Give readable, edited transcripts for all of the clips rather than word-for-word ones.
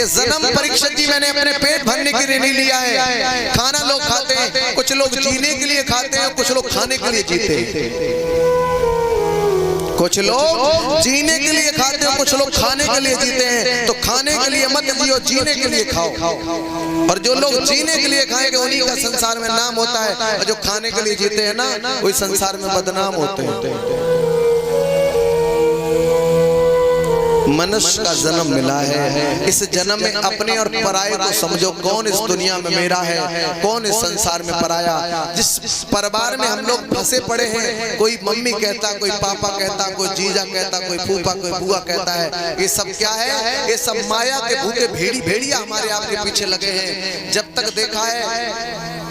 ये जन्म परीक्षित जी मैंने अपने पेट भरने के लिए नहीं लिया है। खाना लोग खाते हैं, कुछ लोग जीने के लिए खाते हैं, कुछ लोग खाने के लिए जीते हैं। कुछ लोग जीने के लिए खाते हैं, कुछ लोग खाने के लिए जीते हैं। तो खाने के लिए मत जियो, जीने के लिए खाओ। और जो लोग जीने के लिए खाएंगे उन्हीं का संसार में नाम होता है, और जो खाने के लिए जीते हैं ना वही संसार में बदनाम होते हैं। मनुष्य का जन्म मिला है, इस जन्म में अपने और पराये को समझो। कौन इस दुनिया में मेरा है, कौन इस संसार में पराया। जिस परिवार में हम लोग फंसे पड़े हैं, कोई मम्मी कहता, कोई पापा कहता, कोई जीजा कहता, कोई फूफा, कोई बुआ कहता है, ये सब क्या है? ये सब माया के भूखे भेड़िया हमारे आपके पीछे लगे हैं। जब तक देखा है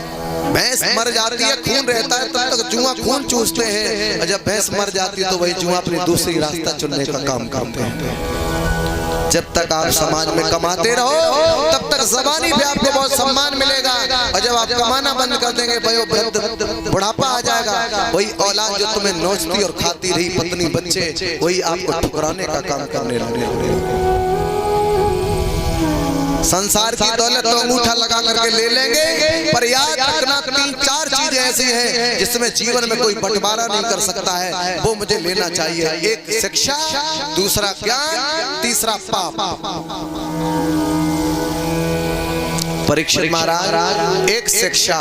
भैंस मर जाती है, खून रहता है, तब तक जुआ खून चूसते हैं, और जब भैंस मर जाती है तो वही जुआ अपनी दूसरी रास्ता चुनने का काम करते हैं। जब तक आप समाज में कमाते रहो तब तक ज़बानी पे आपको बहुत सम्मान मिलेगा, और जब आप कमाना बंद कर देंगे वयोवृद्ध बुढ़ापा आ जाएगा, वही औलाद जो तुम्हें नोचती और खाती रही, पत्नी बच्चे, वही आपको ठुकराने का काम करने लगे। संसार की दौलत तो अंगूठा लगा करके ले लेंगे, पर याद रखना 3-4 चीजें ऐसी हैं जिसमें जीवन में कोई बंटवारा नहीं कर सकता है, वो मुझे लेना चाहिए। एक शिक्षा, दूसरा ज्ञान, तीसरा पाप। परीक्षित महाराज एक शिक्षा,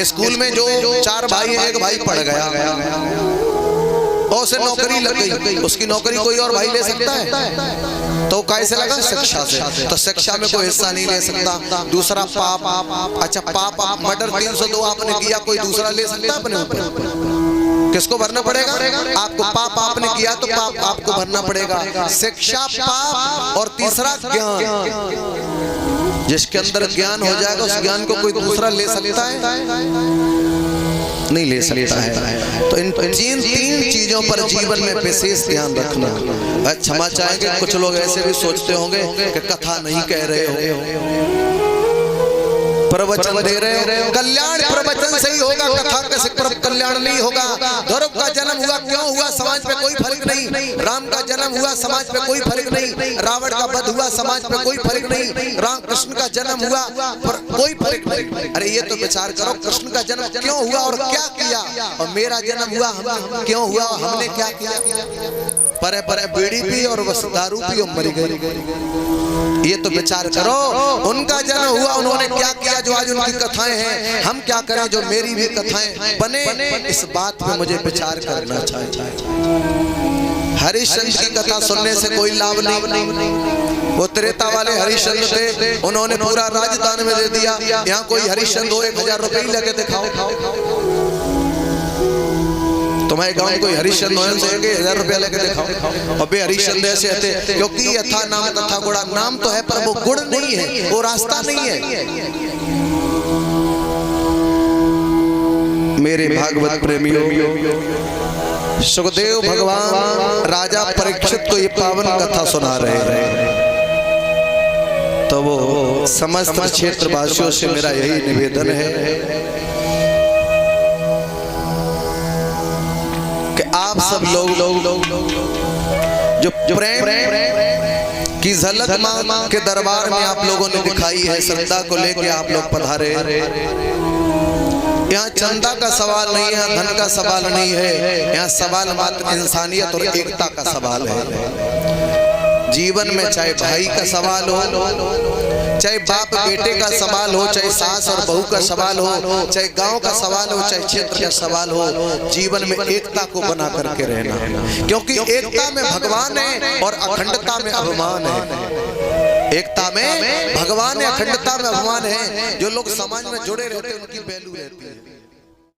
स्कूल में जो 4 भाई एक भाई पढ़ गया और उसे नौकरी लग गई, उसकी नौकरी कोई और भाई ले सकता है? तो कैसे लगा? शिक्षा से। तो शिक्षा में कोई हिस्सा नहीं ले सकता। दूसरा पाप। अच्छा पाप, मर्डर 302 आपने किया, कोई दूसरा ले सकता अपने ऊपर? किसको भरना पड़ेगा? आपको। पाप आपने किया तो पाप आपको भरना पड़ेगा। शिक्षा, पाप, और तीसरा ज्ञान। जिसके अंदर ज्ञान हो जाएगा उस ज्ञान को कोई दूसरा ले सकता है? नहीं ले सकता है। तो इन 3 चीजों पर जीवन में विशेष ध्यान रखना। क्षमा चाहेंगे, कुछ लोग ऐसे भी सोचते होंगे कि कथा नहीं कह रहे हो, प्रवचन दे रहे हो, कल्याण प्रवचन से ही होगा, कथा कैसे कल्याण नहीं होगा। ध्रुव का जन्म हुआ, क्यों हुआ? समाज पे कोई फर्क नहीं। राम का जन्म हुआ, समाज पे कोई फर्क नहीं। रावण का वध हुआ, समाज पे कोई फर्क नहीं। राम कृष्ण का जन्म हुआ, पर कोई फर्क नहीं। अरे ये तो विचार करो, कृष्ण का जन्म क्यों हुआ और क्या किया, और मेरा जन्म हुआ क्यों हुआ, हमने क्या किया? परे परे बीड़ी पी और बस दारू पी और मर गई। ये तो विचार करो, उनका जन्म हुआ, उन्होंने क्या किया जो आज उनकी कथाएं हैं। हम क्या करें जो मेरी भी कथाएं बने, इस बात पे मुझे विचार करना चाहिए। हरिश्चंद्र की कथा सुनने से कोई लाभ नहीं। वो त्रेता वाले हरिश्चंद्र थे, उन्होंने पूरा राजदान में दे दिया। यहाँ कोई हरिश्चंद्र हो 1000 रुपये लेके दिखाओ। तुम्हारे गांव में कोई हरिश्चंद्र 1000 रुपया लेके दिखाओ। और बे हरिश्चंद्र ऐसे थे क्योंकि यथा नाम तथा गुण, नाम तो है पर वो गुण नहीं है, वो रास्ता नहीं है। मेरे भागवत प्रेमियों, सुखदेव भगवान राजा परीक्षित को ये पावन कथा सुना रहे हैं, तो वो समस्त क्षेत्रवासियों से मेरा यही निवेदन है कि आप सब लोग जो प्रेम की झलक मां के दरबार में आप लोगों ने दिखाई है, श्रद्धा को लेके आप लोग पधारे। यहाँ चंदा का सवाल नहीं है, धन का सवाल नहीं है, यहाँ सवाल मात्र इंसानियत और एकता का सवाल है। जीवन में चाहे भाई का सवाल हो, चाहे बाप बेटे का सवाल हो, चाहे सास और बहू का सवाल हो, चाहे गांव का सवाल हो, चाहे क्षेत्र का सवाल हो, जीवन में एकता को बना करके रहना। क्योंकि एकता में भगवान है और अखंडता में अभिमान है। एकता में भगवान है, अखंडता में अभिमान है। जो लोग समाज में जुड़े रहते हैं उनकी वैल्यू रहती है।